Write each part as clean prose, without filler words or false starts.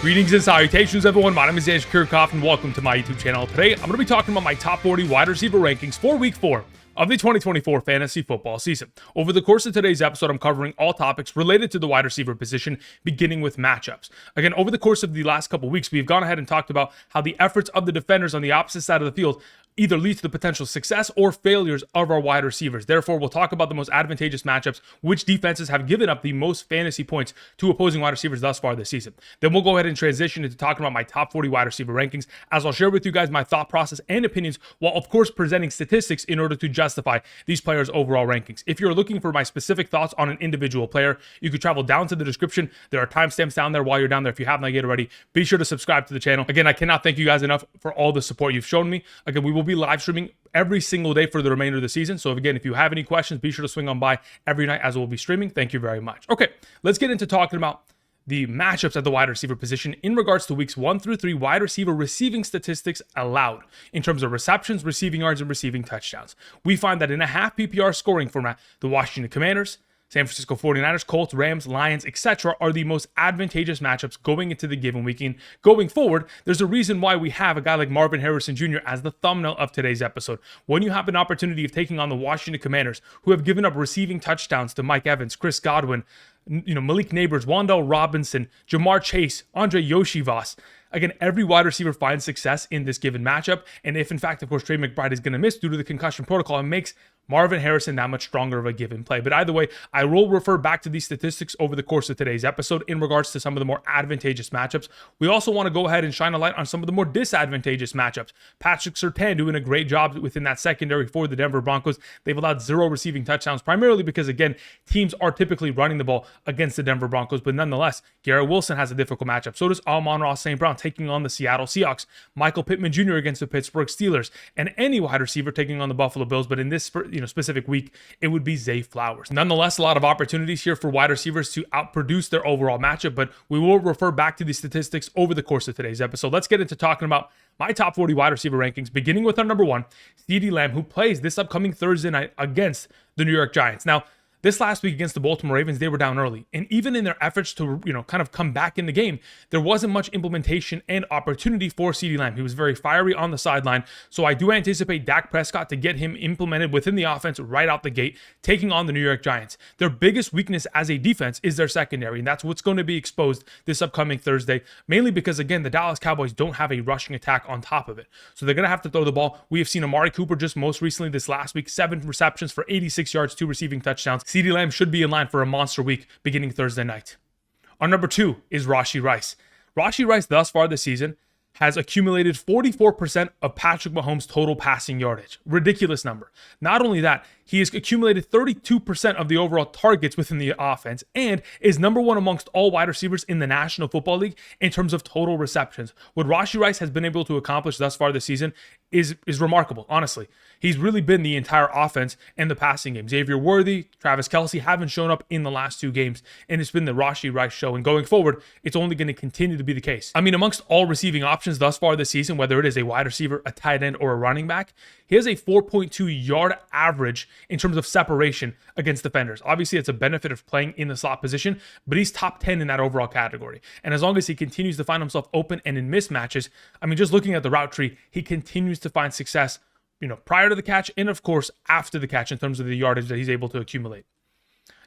Greetings and salutations, everyone. My name is Zay Flowers, and welcome to my YouTube channel. Today, I'm going to be talking about my top 40 wide receiver rankings for Week 4 of the 2024 fantasy football season. Over the course of today's episode, I'm covering all topics related to the wide receiver position, beginning with matchups. Again, over the course of the last couple weeks, we've gone ahead and talked about how the efforts of the defenders on the opposite side of the field either lead to the potential success or failures of our wide receivers. Therefore, we'll talk about the most advantageous matchups, which defenses have given up the most fantasy points to opposing wide receivers thus far this season. Then we'll go ahead and transition into talking about my top 40 wide receiver rankings, as I'll share with you guys my thought process and opinions, while of course presenting statistics in order to justify these players' overall rankings. If you're looking for my specific thoughts on an individual player, you could travel down to the description. There are timestamps down there while you're down there. If you haven't yet already, be sure to subscribe to the channel. Again, I cannot thank you guys enough for all the support you've shown me. Again, we will be live streaming every single day for the remainder of the season. So again, if you have any questions, be sure to swing on by every night as we'll be streaming. Thank you very much. Okay, let's get into talking about the matchups at the wide receiver position in regards to weeks 1 through 3 wide receiver receiving statistics allowed in terms of receptions, receiving yards, and receiving touchdowns. We find that in a half PPR scoring format, the Washington Commanders, San Francisco 49ers, Colts, Rams, Lions, etc. are the most advantageous matchups going into the given weekend. Going forward, there's a reason why we have a guy like Marvin Harrison Jr. as the thumbnail of today's episode. When you have an opportunity of taking on the Washington Commanders, who have given up receiving touchdowns to Mike Evans, Chris Godwin, Malik Nabers, Wan'Dale Robinson, Jamar Chase, Andre Yoshivas. Again, every wide receiver finds success in this given matchup. And if, in fact, of course, Trey McBride is going to miss due to the concussion protocol, it makes Marvin Harrison that much stronger of a given play. But either way, I will refer back to these statistics over the course of today's episode in regards to some of the more advantageous matchups. We also want to go ahead and shine a light on some of the more disadvantageous matchups. Patrick Surtain doing a great job within that secondary for the Denver Broncos. They've allowed 0 receiving touchdowns, primarily because, again, teams are typically running the ball against the Denver Broncos. But nonetheless, Garrett Wilson has a difficult matchup. So does Amon-Ra St. taking on the Seattle Seahawks, Michael Pittman Jr. against the Pittsburgh Steelers, and any wide receiver taking on the Buffalo Bills. But in this specific week, it would be Zay Flowers. Nonetheless, a lot of opportunities here for wide receivers to outproduce their overall matchup, but we will refer back to these statistics over the course of today's episode. Let's get into talking about my top 40 wide receiver rankings, beginning with our number 1, CeeDee Lamb, who plays this upcoming Thursday night against the New York Giants. Now, this last week against the Baltimore Ravens, they were down early. And even in their efforts to, kind of come back in the game, there wasn't much implementation and opportunity for CeeDee Lamb. He was very fiery on the sideline. So I do anticipate Dak Prescott to get him implemented within the offense right out the gate, taking on the New York Giants. Their biggest weakness as a defense is their secondary. And that's what's going to be exposed this upcoming Thursday, mainly because, again, the Dallas Cowboys don't have a rushing attack on top of it. So they're going to have to throw the ball. We have seen Amari Cooper just most recently this last week, 7 receptions for 86 yards, 2 receiving touchdowns. CeeDee Lamb should be in line for a monster week beginning Thursday night. Our number 2 is Rashee Rice. Rashee Rice thus far this season has accumulated 44% of Patrick Mahomes' total passing yardage. Ridiculous number. Not only that, he has accumulated 32% of the overall targets within the offense and is number 1 amongst all wide receivers in the National Football League in terms of total receptions. What Rashee Rice has been able to accomplish thus far this season is remarkable, honestly. He's really been the entire offense and the passing game. Xavier Worthy, Travis Kelce haven't shown up in the last 2 games, and it's been the Rashee Rice show. And going forward, it's only going to continue to be the case. I mean, amongst all receiving options thus far this season, whether it is a wide receiver, a tight end, or a running back, he has a 4.2 yard average in terms of separation against defenders. Obviously, it's a benefit of playing in the slot position, but he's top 10 in that overall category. And as long as he continues to find himself open and in mismatches, I mean, just looking at the route tree, he continues to find success, prior to the catch and, of course, after the catch in terms of the yardage that he's able to accumulate.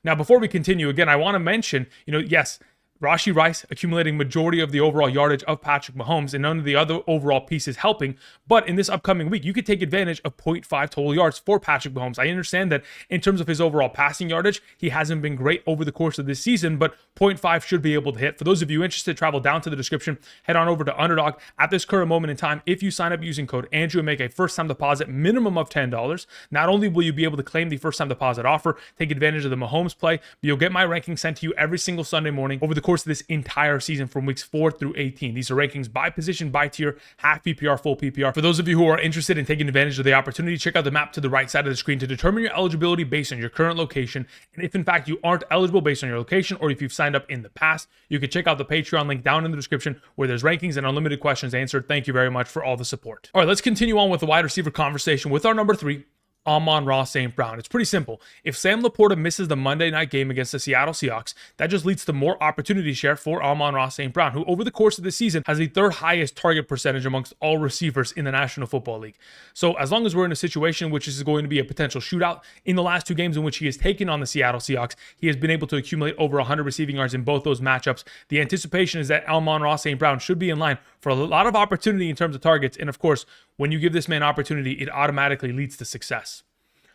Now, before we continue, again, I want to mention, yes, Rashee Rice accumulating majority of the overall yardage of Patrick Mahomes, and none of the other overall pieces helping. But in this upcoming week, you could take advantage of 0.5 total yards for Patrick Mahomes. I understand that in terms of his overall passing yardage, he hasn't been great over the course of this season, but 0.5 should be able to hit. For those of you interested, travel down to the description, head on over to Underdog. At this current moment in time, if you sign up using code Andrew and make a first-time deposit minimum of $10, not only will you be able to claim the first-time deposit offer, take advantage of the Mahomes play, but you'll get my rankings sent to you every single Sunday morning over the course of this entire season from weeks 4 through 18. These are rankings by position, by tier, half PPR, full PPR. For those of you who are interested in taking advantage of the opportunity, check out the map to the right side of the screen to determine your eligibility based on your current location. And if in fact you aren't eligible based on your location, or if you've signed up in the past, you can check out the Patreon link down in the description where there's rankings and unlimited questions answered. Thank you very much for all the support. All right, let's continue on with the wide receiver conversation with our number 3, Amon-Ra St. Brown. It's pretty simple. If Sam Laporta misses the Monday night game against the Seattle Seahawks, that just leads to more opportunity share for Amon-Ra St. Brown, who over the course of the season has the third highest target percentage amongst all receivers in the National Football League. So as long as we're in a situation which is going to be a potential shootout, in the last 2 games in which he has taken on the Seattle Seahawks, he has been able to accumulate over 100 receiving yards in both those matchups. The anticipation is that Amon-Ra St. Brown should be in line for a lot of opportunity in terms of targets. And of course, when you give this man opportunity, it automatically leads to success.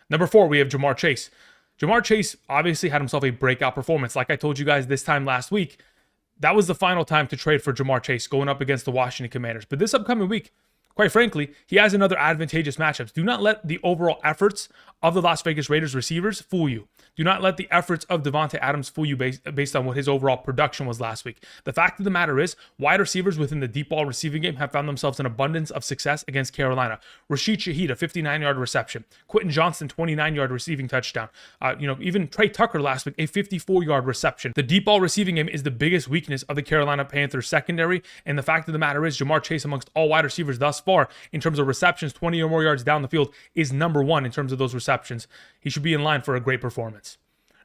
Number 4, we have Ja'Marr Chase. Ja'Marr Chase obviously had himself a breakout performance. Like I told you guys this time last week, that was the final time to trade for Ja'Marr Chase going up against the Washington Commanders. But this upcoming week, quite frankly, he has another advantageous matchup. Do not let the overall efforts of the Las Vegas Raiders receivers fool you. Do not let the efforts of Davante Adams fool you based on what his overall production was last week. The fact of the matter is, wide receivers within the deep ball receiving game have found themselves in abundance of success against Carolina. Rashid Shaheed, a 59-yard reception. Quentin Johnston, 29-yard receiving touchdown. Even Trey Tucker last week, a 54-yard reception. The deep ball receiving game is the biggest weakness of the Carolina Panthers secondary, and the fact of the matter is, Ja'Marr Chase amongst all wide receivers thus far, in terms of receptions, 20 or more yards down the field, is number 1 in terms of those receptions. He should be in line for a great performance.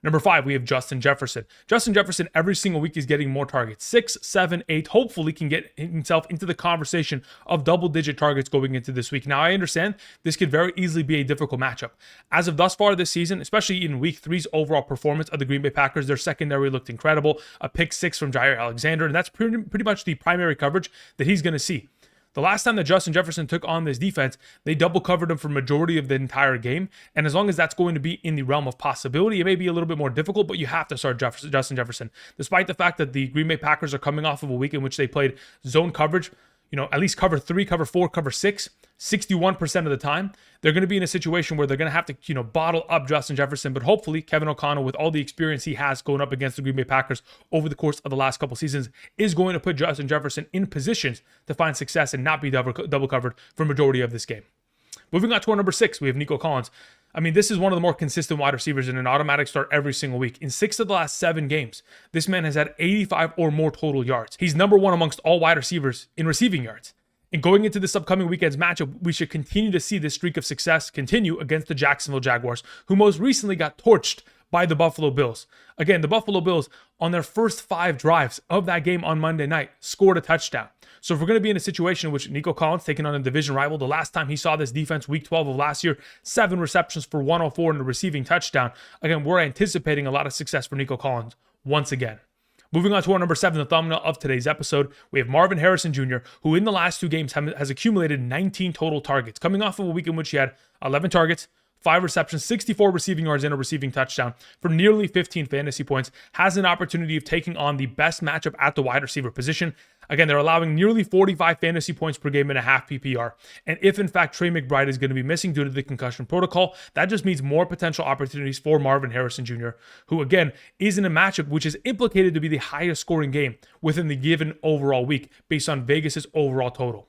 Number 5, we have Justin Jefferson. Justin Jefferson, every single week, is getting more targets. 6, 7, 8. Hopefully can get himself into the conversation of double-digit targets going into this week. Now, I understand this could very easily be a difficult matchup. As of thus far this season, especially in Week 3's overall performance of the Green Bay Packers, their secondary looked incredible. A pick 6 from Jair Alexander, and that's pretty much the primary coverage that he's going to see. The last time that Justin Jefferson took on this defense, they double covered him for majority of the entire game. And as long as that's going to be in the realm of possibility, it may be a little bit more difficult, but you have to start Justin Jefferson. Despite the fact that the Green Bay Packers are coming off of a week in which they played zone coverage, at least cover 3, cover 4, cover 6, 61% of the time, they're going to be in a situation where they're going to have to, bottle up Justin Jefferson. But hopefully, Kevin O'Connell, with all the experience he has going up against the Green Bay Packers over the course of the last couple seasons, is going to put Justin Jefferson in positions to find success and not be double covered for majority of this game. Moving on to our number 6, we have Nico Collins. This is one of the more consistent wide receivers in an automatic start every single week. In 6 of the last 7 games, this man has had 85 or more total yards. He's number 1 amongst all wide receivers in receiving yards. And going into this upcoming weekend's matchup, we should continue to see this streak of success continue against the Jacksonville Jaguars, who most recently got torched by the Buffalo Bills. Again, the Buffalo Bills, on their first 5 drives of that game on Monday night, scored a touchdown. So if we're going to be in a situation in which Nico Collins taking on a division rival, the last time he saw this defense, week 12 of last year, 7 receptions for 104 and a receiving touchdown. Again, we're anticipating a lot of success for Nico Collins once again. Moving on to our number 7, the thumbnail of today's episode, we have Marvin Harrison Jr., who in the last 2 games has accumulated 19 total targets, coming off of a week in which he had 11 targets, 5 receptions, 64 receiving yards, and a receiving touchdown for nearly 15 fantasy points, has an opportunity of taking on the best matchup at the wide receiver position. Again, they're allowing nearly 45 fantasy points per game in a half PPR. And if, in fact, Trey McBride is going to be missing due to the concussion protocol, that just means more potential opportunities for Marvin Harrison Jr., who, again, is in a matchup which is implicated to be the highest scoring game within the given overall week based on Vegas's overall total.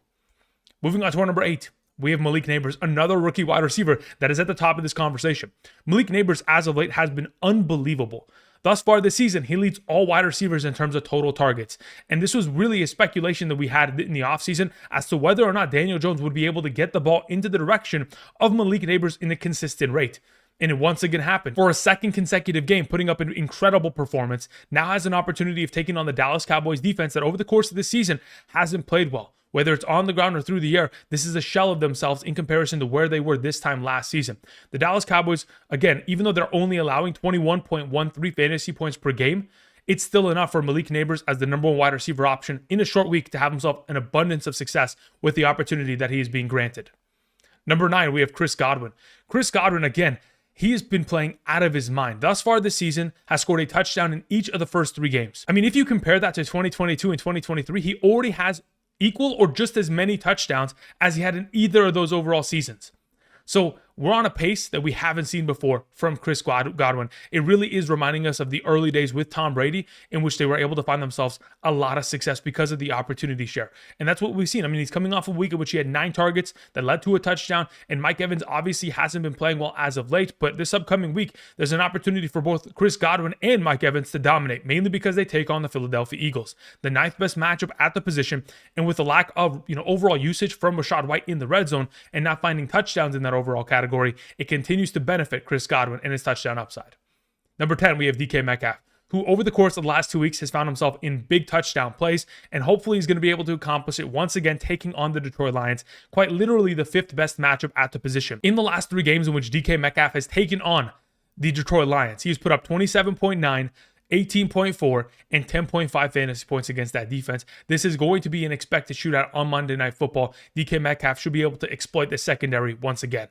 Moving on to our number 8. We have Malik Nabers, another rookie wide receiver that is at the top of this conversation. Malik Nabers, as of late, has been unbelievable. Thus far this season, he leads all wide receivers in terms of total targets. And this was really a speculation that we had in the offseason as to whether or not Daniel Jones would be able to get the ball into the direction of Malik Nabers in a consistent rate. And it once again happened. For a second consecutive game, putting up an incredible performance, now has an opportunity of taking on the Dallas Cowboys defense that over the course of this season hasn't played well. Whether it's on the ground or through the air, this is a shell of themselves in comparison to where they were this time last season. The Dallas Cowboys, again, even though they're only allowing 21.13 fantasy points per game, it's still enough for Malik Nabers as the number 1 wide receiver option in a short week to have himself an abundance of success with the opportunity that he is being granted. Number 9, we have Chris Godwin. Chris Godwin, again, he has been playing out of his mind. Thus far this season, has scored a touchdown in each of the first 3 games. If you compare that to 2022 and 2023, he already has equal or just as many touchdowns as he had in either of those overall seasons. So we're on a pace that we haven't seen before from Chris Godwin. It really is reminding us of the early days with Tom Brady, in which they were able to find themselves a lot of success because of the opportunity share. And that's what we've seen. He's coming off a week in which he had 9 targets that led to a touchdown. And Mike Evans obviously hasn't been playing well as of late. But this upcoming week, there's an opportunity for both Chris Godwin and Mike Evans to dominate, mainly because they take on the Philadelphia Eagles, the 9th best matchup at the position. And with the lack of overall usage from Rachaad White in the red zone and not finding touchdowns in that overall category, category, it continues to benefit Chris Godwin and his touchdown upside. Number 10, we have DK Metcalf, who over the course of the last 2 weeks has found himself in big touchdown plays, and hopefully he's going to be able to accomplish it once again, taking on the Detroit Lions, quite literally the 5th best matchup at the position. In the last 3 games in which DK Metcalf has taken on the Detroit Lions, he has put up 27.9, 18.4, and 10.5 fantasy points against that defense. This is going to be an expected shootout on Monday Night Football. DK Metcalf should be able to exploit the secondary once again.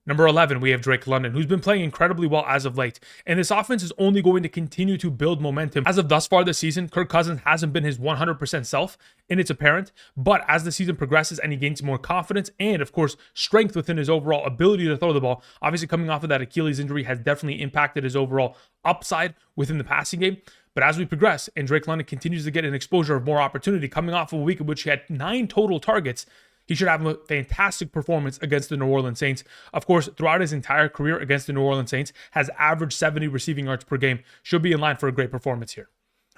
Number 11, we have Drake London, who's been playing incredibly well as of late. And this offense is only going to continue to build momentum. As of thus far this season, Kirk Cousins hasn't been his 100% self, and it's apparent. But as the season progresses and he gains more confidence and, of course, strength within his overall ability to throw the ball, obviously coming off of that Achilles injury has definitely impacted his overall upside within the passing game. But as we progress and Drake London continues to get an exposure of more opportunity, coming off of a week in which he had 9 total targets, he should have a fantastic performance against the New Orleans Saints. Of course, throughout his entire career against the New Orleans Saints, has averaged 70 receiving yards per game. Should be in line for a great performance here.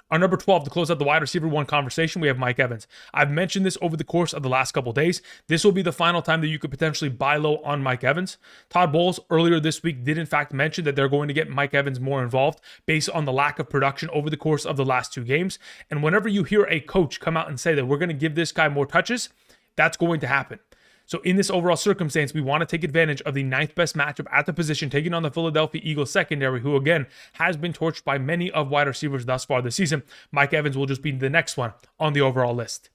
Our number 12, to close out the wide receiver 1 conversation, we have Mike Evans. I've mentioned this over the course of the last couple days. This will be the final time that you could potentially buy low on Mike Evans. Todd Bowles earlier this week did in fact mention that they're going to get Mike Evans more involved based on the lack of production over the course of the last 2 games. And whenever you hear a coach come out and say that we're going to give this guy more touches, that's going to happen. So in this overall circumstance, we want to take advantage of the 9th best matchup at the position, taking on the Philadelphia Eagles secondary, who again has been torched by many of wide receivers thus far this season. Mike Evans will just be the next one on the overall list.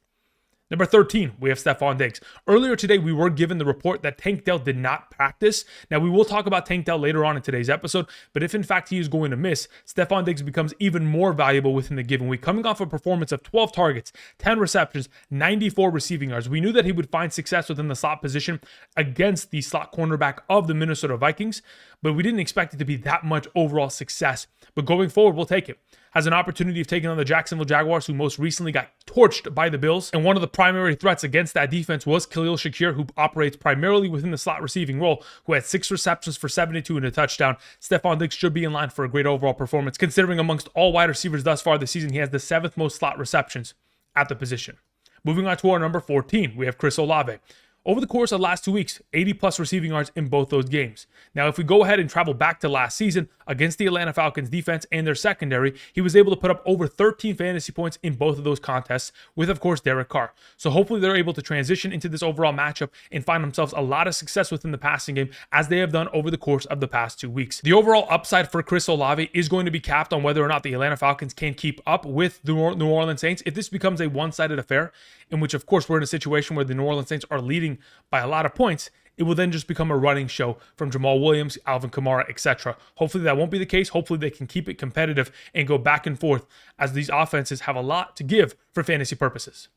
Number 13, we have Stefon Diggs. Earlier today, we were given the report that Tank Dell did not practice. Now, we will talk about Tank Dell later on in today's episode, but if in fact he is going to miss, Stefon Diggs becomes even more valuable within the given week. Coming off a performance of 12 targets, 10 receptions, 94 receiving yards, we knew that he would find success within the slot position against the slot cornerback of the Minnesota Vikings, but we didn't expect it to be that much overall success. But going forward, we'll take it. Has an opportunity of taking on the Jacksonville Jaguars, who most recently got torched by the Bills. And one of the primary threats against that defense was Khalil Shakir, who operates primarily within the slot receiving role, who had 6 receptions for 72 and a touchdown. Stefon Diggs should be in line for a great overall performance, considering amongst all wide receivers thus far this season, he has the 7th most slot receptions at the position. Moving on to our number 14, we have Chris Olave. Over the course of the last 2 weeks, 80-plus receiving yards in both those games. Now, if we go ahead and travel back to last season against the Atlanta Falcons defense and their secondary, he was able to put up over 13 fantasy points in both of those contests with, of course, Derek Carr. So hopefully they're able to transition into this overall matchup and find themselves a lot of success within the passing game, as they have done over the course of the past 2 weeks. The overall upside for Chris Olave is going to be capped on whether or not the Atlanta Falcons can keep up with the New Orleans Saints. If this becomes a one-sided affair, in which, of course, we're in a situation where the New Orleans Saints are leading by a lot of points, it will then just become a running show from Jamal Williams, Alvin Kamara, etc. Hopefully that won't be the case. Hopefully they can keep it competitive and go back and forth, as these offenses have a lot to give for fantasy purposes.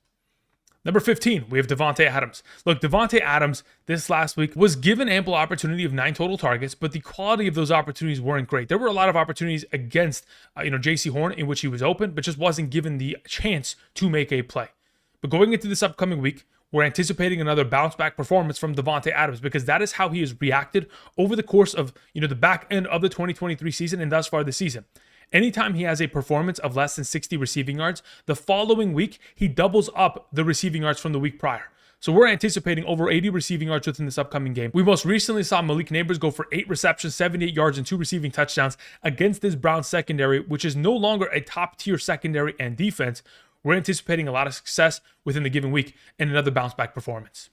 Number 15, we have Davante Adams. Look, Davante Adams this last week was given ample opportunity of 9 total targets, but the quality of those opportunities weren't great. There were a lot of opportunities against J.C. Horn in which he was open, but just wasn't given the chance to make a play. But going into this upcoming week, we're anticipating another bounce back performance from Davante Adams, because that is how he has reacted over the course of the back end of the 2023 season and thus far this season. Anytime he has a performance of less than 60 receiving yards, the following week he doubles up the receiving yards from the week prior. So we're anticipating over 80 receiving yards within this upcoming game. We most recently saw Malik Nabers go for 8 receptions, 78 yards, and 2 receiving touchdowns against this Browns secondary, which is no longer a top-tier secondary and defense. We're anticipating a lot of success within the given week and another bounce-back performance.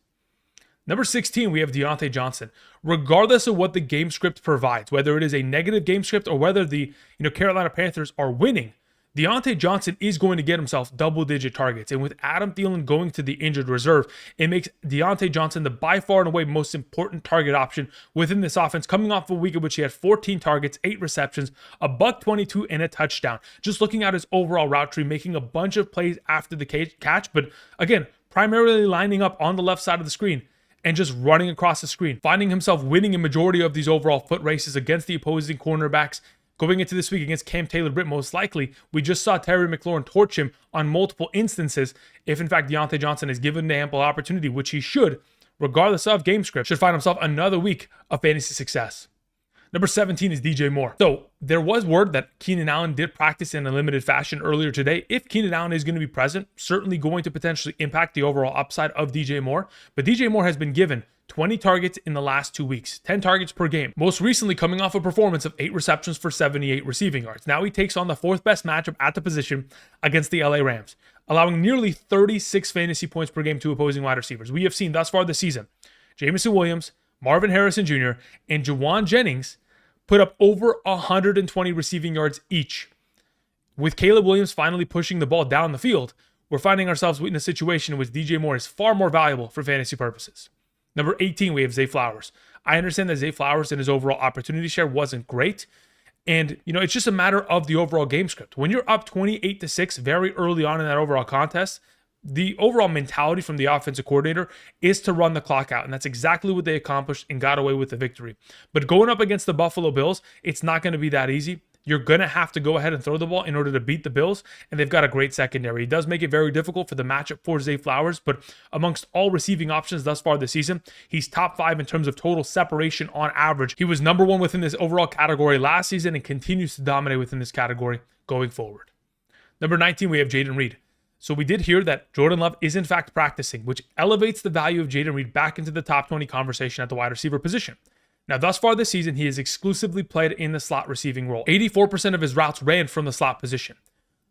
Number 16, we have Diontae Johnson. Regardless of what the game script provides, whether it is a negative game script or whether the Carolina Panthers are winning, Diontae Johnson is going to get himself double-digit targets. And with Adam Thielen going to the injured reserve, it makes Diontae Johnson the by far and away most important target option within this offense, coming off a week in which he had 14 targets, 8 receptions, a $122, and a touchdown. Just looking at his overall route tree, making a bunch of plays after the catch, but again, primarily lining up on the left side of the screen and just running across the screen, finding himself winning a majority of these overall foot races against the opposing cornerbacks. Going into this week against Cam Taylor-Britt, most likely, we just saw Terry McLaurin torch him on multiple instances. If, in fact, Diontae Johnson is given the ample opportunity, which he should, regardless of game script, should find himself another week of fantasy success. Number 17 is DJ Moore. So there was word that Keenan Allen did practice in a limited fashion earlier today. If Keenan Allen is going to be present, certainly going to potentially impact the overall upside of DJ Moore. But DJ Moore has been given 20 targets in the last 2 weeks, 10 targets per game. Most recently coming off a performance of 8 receptions for 78 receiving yards. Now he takes on the 4th best matchup at the position against the LA Rams, allowing nearly 36 fantasy points per game to opposing wide receivers. We have seen thus far this season, Jameson Williams, Marvin Harrison Jr., and Jauan Jennings put up over 120 receiving yards each. With Caleb Williams finally pushing the ball down the field, we're finding ourselves in a situation in which DJ Moore is far more valuable for fantasy purposes. Number 18, we have Zay Flowers. I understand that Zay Flowers and his overall opportunity share wasn't great. And, it's just a matter of the overall game script. When you're up 28-6 very early on in that overall contest, the overall mentality from the offensive coordinator is to run the clock out. And that's exactly what they accomplished and got away with the victory. But going up against the Buffalo Bills, it's not going to be that easy. You're going to have to go ahead and throw the ball in order to beat the Bills, and they've got a great secondary. It does make it very difficult for the matchup for Zay Flowers, but amongst all receiving options thus far this season, he's top 5 in terms of total separation on average. He was number 1 within this overall category last season and continues to dominate within this category going forward. Number 19, we have Jayden Reed. So we did hear that Jordan Love is in fact practicing, which elevates the value of Jayden Reed back into the top 20 conversation at the wide receiver position. Now, thus far this season, he has exclusively played in the slot receiving role. 84% of his routes ran from the slot position.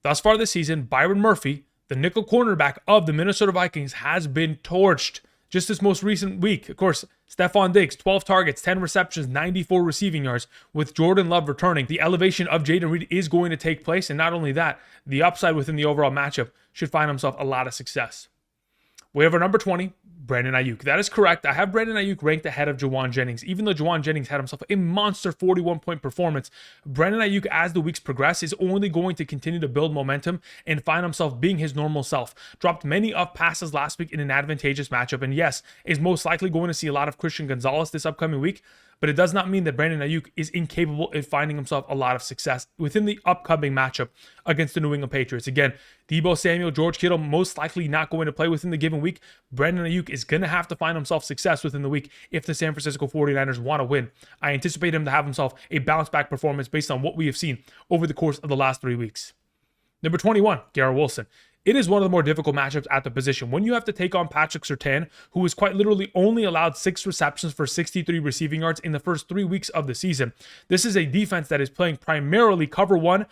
Thus far this season, Byron Murphy, the nickel cornerback of the Minnesota Vikings, has been torched. Just this most recent week, of course, Stefon Diggs, 12 targets, 10 receptions, 94 receiving yards. With Jordan Love returning, the elevation of Jayden Reed is going to take place. And not only that, the upside within the overall matchup should find himself a lot of success. We have our number 20, Brandon Aiyuk. That is correct. I have Brandon Aiyuk ranked ahead of Jauan Jennings. Even though Jauan Jennings had himself a monster 41-point performance, Brandon Aiyuk, as the weeks progress, is only going to continue to build momentum and find himself being his normal self. Dropped many up passes last week in an advantageous matchup, and yes, is most likely going to see a lot of Christian Gonzalez this upcoming week, but it does not mean that Brandon Aiyuk is incapable of finding himself a lot of success within the upcoming matchup against the New England Patriots. Again, Deebo Samuel, George Kittle most likely not going to play within the given week. Brandon Aiyuk is going to have to find himself success within the week if the San Francisco 49ers want to win. I anticipate him to have himself a bounce-back performance based on what we have seen over the course of the last 3 weeks. Number 21, Garrett Wilson. It is one of the more difficult matchups at the position. When you have to take on Patrick Surtain, who has quite literally only allowed 6 receptions for 63 receiving yards in the first 3 weeks of the season. This is a defense that is playing primarily cover 1.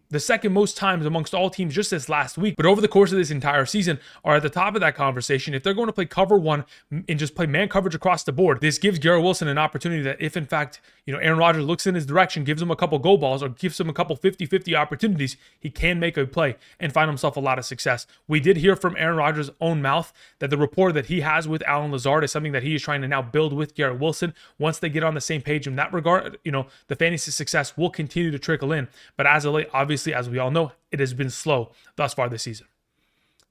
The second most times amongst all teams just this last week, but over the course of this entire season are at the top of that conversation. If they're going to play cover 1 and just play man coverage across the board, this gives Garrett Wilson an opportunity that if in fact, Aaron Rodgers looks in his direction, gives him a couple go balls or gives him a couple 50-50 opportunities, he can make a play and find himself a lot of success. We did hear from Aaron Rodgers' own mouth that the rapport that he has with Allen Lazard is something that he is trying to now build with Garrett Wilson. Once they get on the same page in that regard, the fantasy success will continue to trickle in. But as of late, obviously, as we all know, it has been slow thus far this season.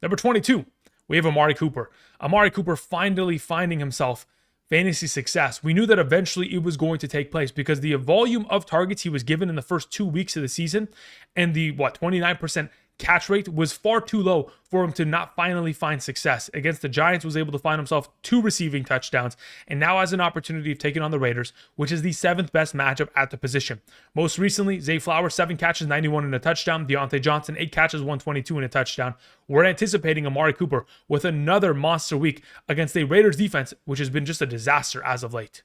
Number 22, we have Amari Cooper. Amari Cooper finally finding himself fantasy success. We knew that eventually it was going to take place because the volume of targets he was given in the first 2 weeks of the season and the 29% catch rate was far too low for him to not finally find success. Against the Giants, was able to find himself 2 receiving touchdowns, and now has an opportunity of taking on the Raiders, which is the 7th best matchup at the position. Most recently, Zay Flowers, 7 catches, 91 and a touchdown. Diontae Johnson, 8 catches, 122 and a touchdown. We're anticipating Amari Cooper with another monster week against a Raiders defense, which has been just a disaster as of late.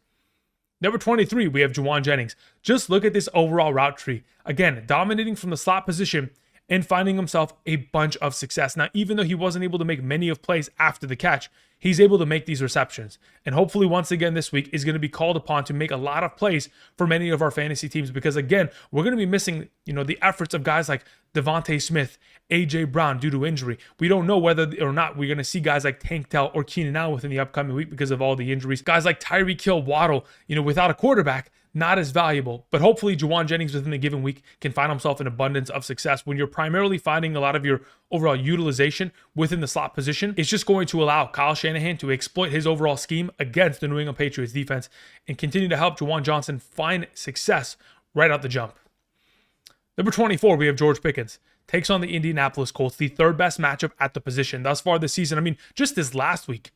Number 23, we have Jauan Jennings. Just look at this overall route tree. Again, dominating from the slot position and finding himself a bunch of success. Now, even though he wasn't able to make many of plays after the catch, he's able to make these receptions. And hopefully once again this week is going to be called upon to make a lot of plays for many of our fantasy teams because again, we're going to be missing, the efforts of guys like Devontae Smith, A.J. Brown due to injury. We don't know whether or not we're going to see guys like Tank Dell or Keenan Allen within the upcoming week because of all the injuries. Guys like Tyreek Hill, Waddle, without a quarterback, not as valuable, but hopefully Jauan Jennings within the given week can find himself an abundance of success. When you're primarily finding a lot of your overall utilization within the slot position, it's just going to allow Kyle Shanahan to exploit his overall scheme against the New England Patriots defense and continue to help Jauan Johnson find success right out the jump. Number 24, we have George Pickens. Takes on the Indianapolis Colts, the 3rd best matchup at the position thus far this season. Just this last week,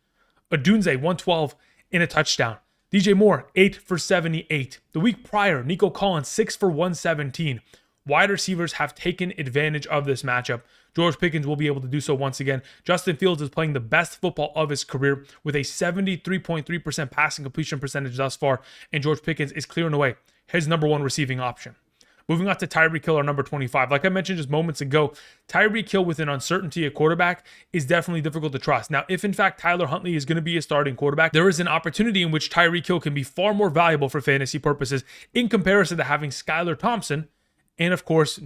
Odunze, 112 in a touchdown. DJ Moore, 8 for 78. The week prior, Nico Collins, 6 for 117. Wide receivers have taken advantage of this matchup. George Pickens will be able to do so once again. Justin Fields is playing the best football of his career with a 73.3% passing completion percentage thus far, and George Pickens is clearing away his number one receiving option. Moving on to Tyreek Hill, our number 25. Like I mentioned just moments ago, Tyreek Hill with an uncertainty at quarterback is definitely difficult to trust. Now, if in fact Tyler Huntley is going to be a starting quarterback, there is an opportunity in which Tyreek Hill can be far more valuable for fantasy purposes in comparison to having Skylar Thompson and, of course,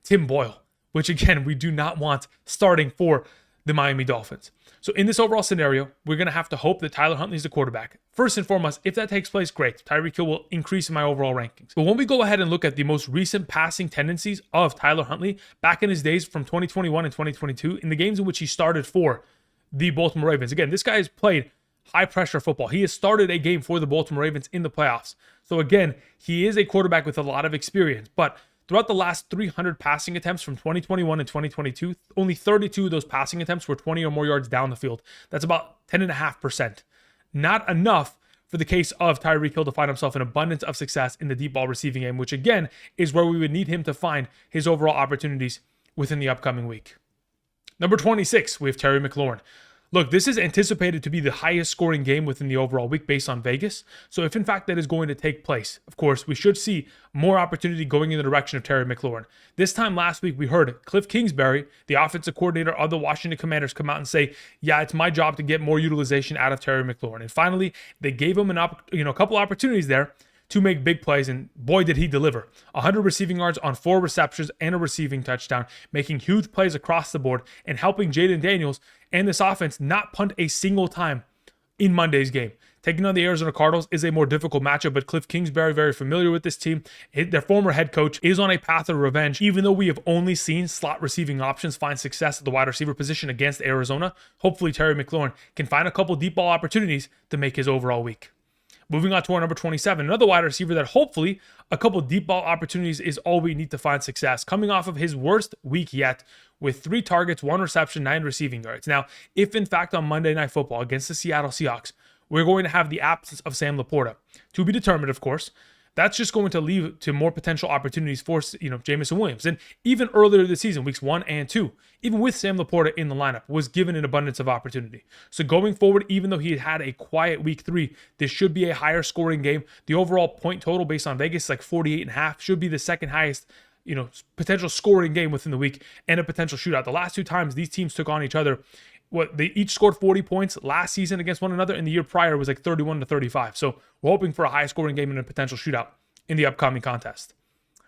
Tim Boyle, which again, we do not want starting for the Miami Dolphins. So in this overall scenario, we're going to have to hope that Tyler Huntley is the quarterback. First and foremost, if that takes place, great. Tyreek Hill will increase in my overall rankings. But when we go ahead and look at the most recent passing tendencies of Tyler Huntley back in his days from 2021 and 2022, in the games in which he started for the Baltimore Ravens. Again, this guy has played high pressure football. He has started a game for the Baltimore Ravens in the playoffs. So again, he is a quarterback with a lot of experience, but throughout the last 300 passing attempts from 2021 and 2022, only 32 of those passing attempts were 20 or more yards down the field. That's about 10.5%. Not enough for the case of Tyreek Hill to find himself an abundance of success in the deep ball receiving game, which again is where we would need him to find his overall opportunities within the upcoming week. Number 26, we have Terry McLaurin. Look, this is anticipated to be the highest scoring game within the overall week based on Vegas. So if in fact that is going to take place, of course, we should see more opportunity going in the direction of Terry McLaurin. This time last week, we heard Cliff Kingsbury, the offensive coordinator of the Washington Commanders, come out and say, yeah, it's my job to get more utilization out of Terry McLaurin. And finally, they gave him a couple opportunities there to make big plays, and boy, did he deliver. 100 receiving yards on 4 receptions and a receiving touchdown, making huge plays across the board and helping Jaden Daniels and this offense not punt a single time in Monday's game. Taking on the Arizona Cardinals is a more difficult matchup, but Cliff Kingsbury, very familiar with this team. Their former head coach is on a path of revenge, even though we have only seen slot receiving options find success at the wide receiver position against Arizona. Hopefully, Terry McLaurin can find a couple deep ball opportunities to make his overall week. Moving on to our number 27, another wide receiver that hopefully a couple deep ball opportunities is all we need to find success. Coming off of his worst week yet with 3 targets, 1 reception, 9 receiving yards. Now, if in fact on Monday Night Football against the Seattle Seahawks, we're going to have the absence of Sam Laporta, to be determined, of course, that's just going to lead to more potential opportunities for, Jameson Williams. And even earlier this season, weeks 1 and 2, even with Sam Laporta in the lineup, was given an abundance of opportunity. So going forward, even though he had a quiet week 3, this should be a higher scoring game. The overall point total based on Vegas is like 48.5, should be the second highest, potential scoring game within the week and a potential shootout. The last 2 times these teams took on each other, they each scored 40 points last season against one another, and the year prior was like 31-35. So we're hoping for a high scoring game and a potential shootout in the upcoming contest.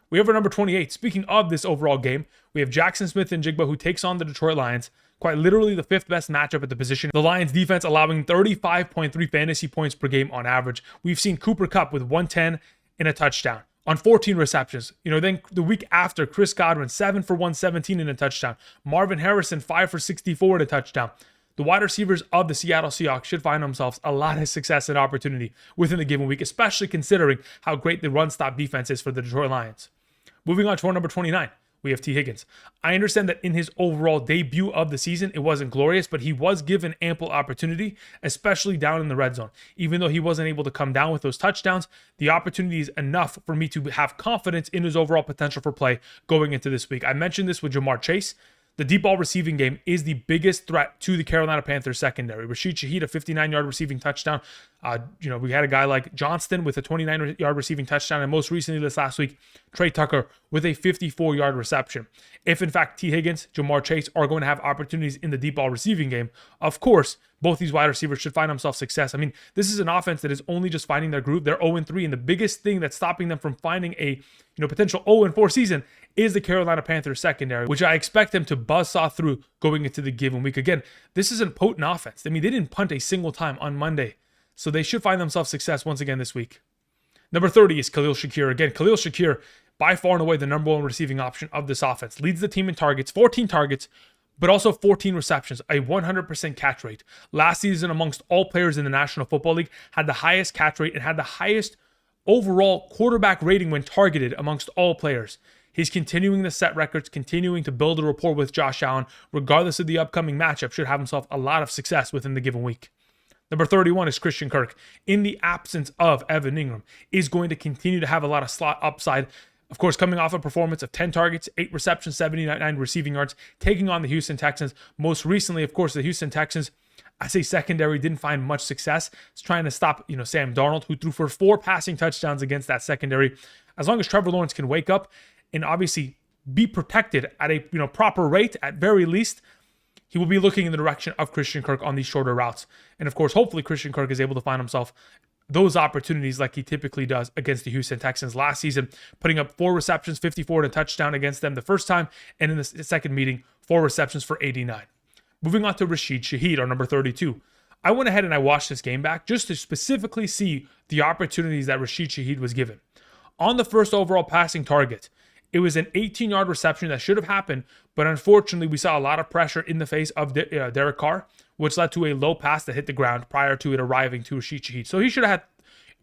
We have our number 28. Speaking of this overall game, we have Jaxon Smith-Njigba, who takes on the Detroit Lions. Quite literally the 5th best matchup at the position. The Lions defense allowing 35.3 fantasy points per game on average. We've seen Cooper Kupp with 110 and a touchdown on 14 receptions. Then the week after, Chris Godwin, 7 for 117 and a touchdown. Marvin Harrison, 5 for 64 and a touchdown. The wide receivers of the Seattle Seahawks should find themselves a lot of success and opportunity within the given week, especially considering how great the run-stop defense is for the Detroit Lions. Moving on to our number 29, we have T. Higgins. I understand that in his overall debut of the season, it wasn't glorious, but he was given ample opportunity, especially down in the red zone. Even though he wasn't able to come down with those touchdowns, the opportunity is enough for me to have confidence in his overall potential for play going into this week. I mentioned this with Jamar Chase. The deep ball receiving game is the biggest threat to the Carolina Panthers secondary. Rashid Shaheed, a 59-yard receiving touchdown. We had a guy like Johnston with a 29-yard receiving touchdown, and most recently this last week, Trey Tucker with a 54-yard reception. If in fact T. Higgins, Jamar Chase are going to have opportunities in the deep ball receiving game, of course, both these wide receivers should find themselves success. I mean, this is an offense that is only just finding their groove. They're 0-3, and the biggest thing that's stopping them from finding a potential 0-4 season is the Carolina Panthers secondary, which I expect them to buzzsaw through going into the given week. Again, this is a potent offense. I mean, they didn't punt a single time on Monday, so they should find themselves success once again this week. Number 30 is Khalil Shakir. Again, Khalil Shakir, by far and away the number 1 receiving option of this offense. Leads the team in targets, 14 targets, but also 14 receptions, a 100% catch rate. Last season, amongst all players in the National Football League, had the highest catch rate and had the highest overall quarterback rating when targeted amongst all players. He's continuing to set records, continuing to build a rapport with Josh Allen, regardless of the upcoming matchup, should have himself a lot of success within the given week. Number 31 is Christian Kirk. In the absence of Evan Ingram, is going to continue to have a lot of slot upside. Of course, coming off a performance of 10 targets, 8 receptions, 79 receiving yards, taking on the Houston Texans. Most recently, of course, the Houston Texans, I say secondary, didn't find much success. It's trying to stop, Sam Darnold, who threw for 4 passing touchdowns against that secondary. As long as Trevor Lawrence can wake up and obviously be protected at a proper rate, at very least, he will be looking in the direction of Christian Kirk on these shorter routes. And of course, hopefully Christian Kirk is able to find himself those opportunities like he typically does against the Houston Texans last season, putting up 4 receptions, 54 and a touchdown against them the first time, and in the second meeting, 4 receptions for 89. Moving on to Rashid Shaheed, our number 32. I went ahead and I watched this game back just to specifically see the opportunities that Rashid Shaheed was given. On the first overall passing target, it was an 18-yard reception that should have happened, but unfortunately, we saw a lot of pressure in the face of Derek Carr, which led to a low pass that hit the ground prior to it arriving to Rashid Shaheed. So he should have had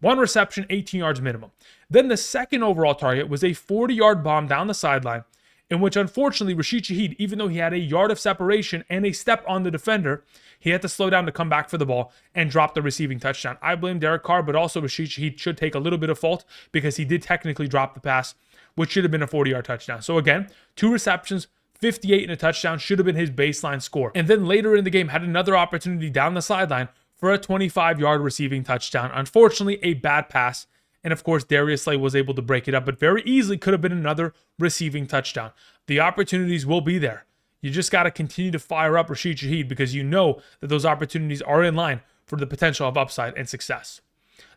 1 reception, 18 yards minimum. Then the second overall target was a 40-yard bomb down the sideline, in which unfortunately Rashid Shaheed, even though he had a yard of separation and a step on the defender, he had to slow down to come back for the ball and drop the receiving touchdown. I blame Derek Carr, but also Rashid Shaheed should take a little bit of fault because he did technically drop the pass, which should have been a 40-yard touchdown. So again, 2 receptions, 58 and a touchdown should have been his baseline score. And then later in the game, had another opportunity down the sideline for a 25-yard receiving touchdown. Unfortunately, a bad pass. And of course, Darius Slay was able to break it up, but very easily could have been another receiving touchdown. The opportunities will be there. You just got to continue to fire up Rashid Shaheed because you know that those opportunities are in line for the potential of upside and success.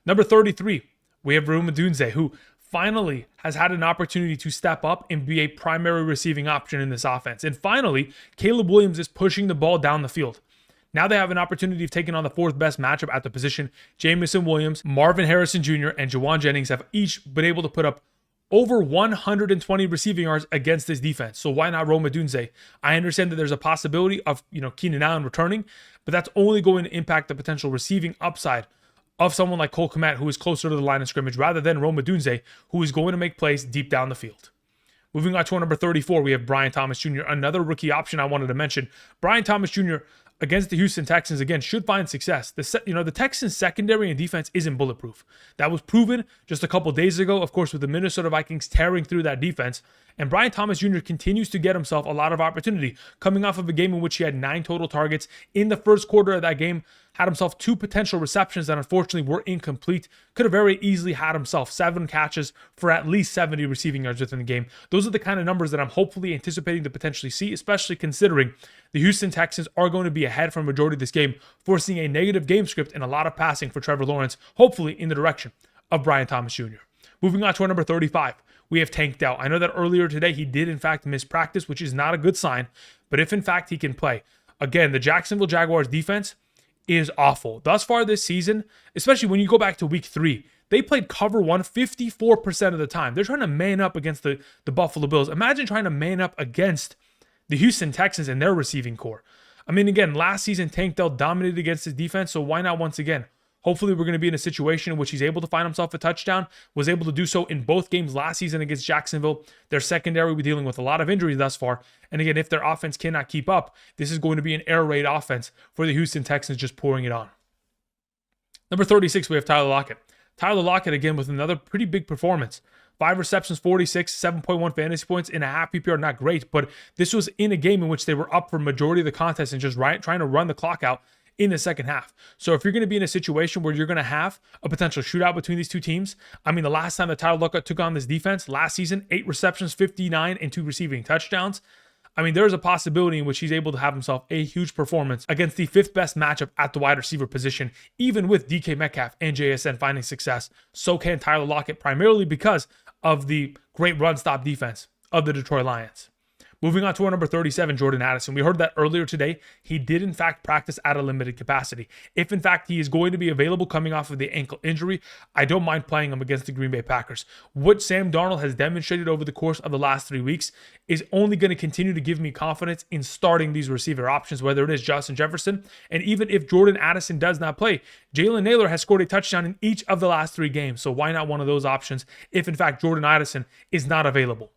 Number 33, we have Odunze, who finally has had an opportunity to step up and be a primary receiving option in this offense. And finally, Caleb Williams is pushing the ball down the field. Now they have an opportunity of taking on the 4th best matchup at the position. Jameson Williams, Marvin Harrison Jr., and Jauan Jennings have each been able to put up over 120 receiving yards against this defense. So why not Odunze? I understand that there's a possibility of, Keenan Allen returning, but that's only going to impact the potential receiving upside of someone like Cole Kmet, who is closer to the line of scrimmage, rather than Odunze, who is going to make plays deep down the field. Moving on to our number 34, we have Brian Thomas Jr., another rookie option I wanted to mention. Brian Thomas Jr., against the Houston Texans, again, should find success. The Texans secondary and defense isn't bulletproof. That was proven just a couple days ago, of course, with the Minnesota Vikings tearing through that defense. And Brian Thomas Jr. continues to get himself a lot of opportunity, coming off of a game in which he had 9 total targets. In the first quarter of that game, had himself 2 potential receptions that unfortunately were incomplete. Could have very easily had himself 7 catches for at least 70 receiving yards within the game. Those are the kind of numbers that I'm hopefully anticipating to potentially see, especially considering the Houston Texans are going to be ahead for a majority of this game, forcing a negative game script and a lot of passing for Trevor Lawrence, hopefully in the direction of Brian Thomas Jr. Moving on to our number 35, we have Tank Dell. I know that earlier today he did in fact miss practice, which is not a good sign, but if in fact he can play. Again, the Jacksonville Jaguars defense is awful. Thus far this season, especially when you go back to week 3, they played cover 1 54% of the time. They're trying to man up against the Buffalo Bills. Imagine trying to man up against the Houston Texans and their receiving core. I mean, again, last season, Tank Dell dominated against his defense, so why not once again? Hopefully, we're going to be in a situation in which he's able to find himself a touchdown, was able to do so in both games last season against Jacksonville. Their secondary, we're dealing with a lot of injuries thus far. And again, if their offense cannot keep up, this is going to be an air raid offense for the Houston Texans just pouring it on. Number 36, we have Tyler Lockett. Tyler Lockett, again, with another pretty big performance. 5 receptions, 46, 7.1 fantasy points in a half PPR. Not great, but this was in a game in which they were up for majority of the contest and just trying to run the clock out in the second half. So if you're going to be in a situation where you're going to have a potential shootout between these two teams, I mean, the last time that Tyler Lockett took on this defense, last season, 8 receptions, 59, and 2 receiving touchdowns. I mean, there's a possibility in which he's able to have himself a huge performance against the 5th best matchup at the wide receiver position, even with DK Metcalf and JSN finding success. So can Tyler Lockett, primarily because of the great run-stop defense of the Detroit Lions. Moving on to our number 37, Jordan Addison. We heard that earlier today. He did, in fact, practice at a limited capacity. If, in fact, he is going to be available coming off of the ankle injury, I don't mind playing him against the Green Bay Packers. What Sam Darnold has demonstrated over the course of the last 3 weeks is only going to continue to give me confidence in starting these receiver options, whether it is Justin Jefferson. And even if Jordan Addison does not play, Jalen Naylor has scored a touchdown in each of the last 3 games. So why not one of those options if, in fact, Jordan Addison is not available?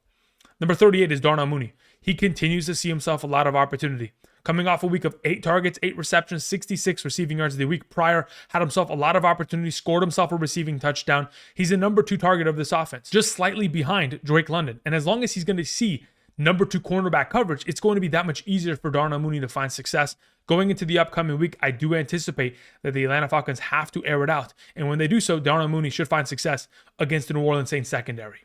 Number 38 is Darnell Mooney. He continues to see himself a lot of opportunity. coming off a week of 8 targets, 8 receptions, 66 receiving yards the week prior, had himself a lot of opportunities, scored himself a receiving touchdown. He's the number 2 target of this offense, just slightly behind Drake London. And as long as he's going to see number 2 cornerback coverage, it's going to be that much easier for Darnell Mooney to find success. Going into the upcoming week, I do anticipate that the Atlanta Falcons have to air it out. And when they do so, Darnell Mooney should find success against the New Orleans Saints secondary.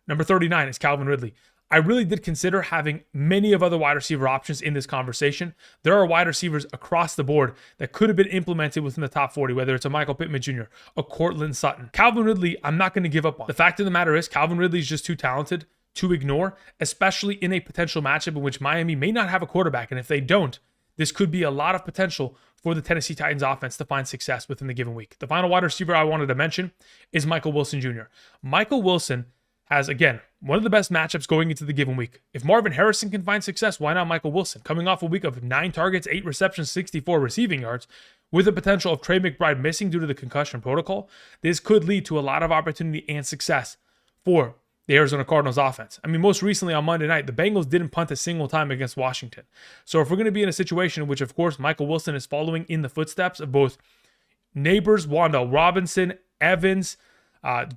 Number 39 is Calvin Ridley. I really did consider having many of other wide receiver options in this conversation. There are wide receivers across the board that could have been implemented within the top 40, whether it's a Michael Pittman Jr., a Courtland Sutton. Calvin Ridley, I'm not going to give up on. The fact of the matter is, Calvin Ridley is just too talented to ignore, especially in a potential matchup in which Miami may not have a quarterback. And if they don't, this could be a lot of potential for the Tennessee Titans offense to find success within the given week. The final wide receiver I wanted to mention is Michael Wilson Jr. Michael Wilson has, again, one of the best matchups going into the given week. If Marvin Harrison can find success, why not Michael Wilson? Coming off a week of 9 targets, 8 receptions, 64 receiving yards, with the potential of Trey McBride missing due to the concussion protocol, this could lead to a lot of opportunity and success for the Arizona Cardinals offense. I mean, most recently on Monday night, the Bengals didn't punt a single time against Washington. So if we're going to be in a situation in which, of course, Michael Wilson is following in the footsteps of both Nabers, Wan'Dale Robinson, Evans,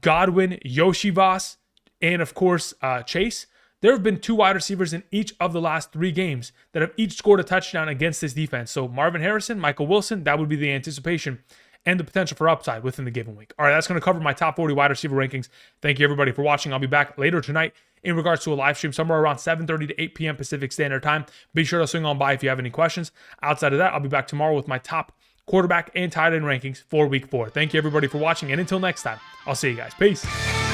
Godwin, Yoshivas, and of course, Chase, there have been 2 wide receivers in each of the last 3 games that have each scored a touchdown against this defense. So Marvin Harrison, Michael Wilson, that would be the anticipation and the potential for upside within the given week. All right, that's going to cover my top 40 wide receiver rankings. Thank you, everybody, for watching. I'll be back later tonight in regards to a live stream somewhere around 7:30 to 8 p.m. Pacific Standard Time. Be sure to swing on by if you have any questions. Outside of that, I'll be back tomorrow with my top quarterback and tight end rankings for week 4. Thank you, everybody, for watching, and until next time, I'll see you guys. Peace.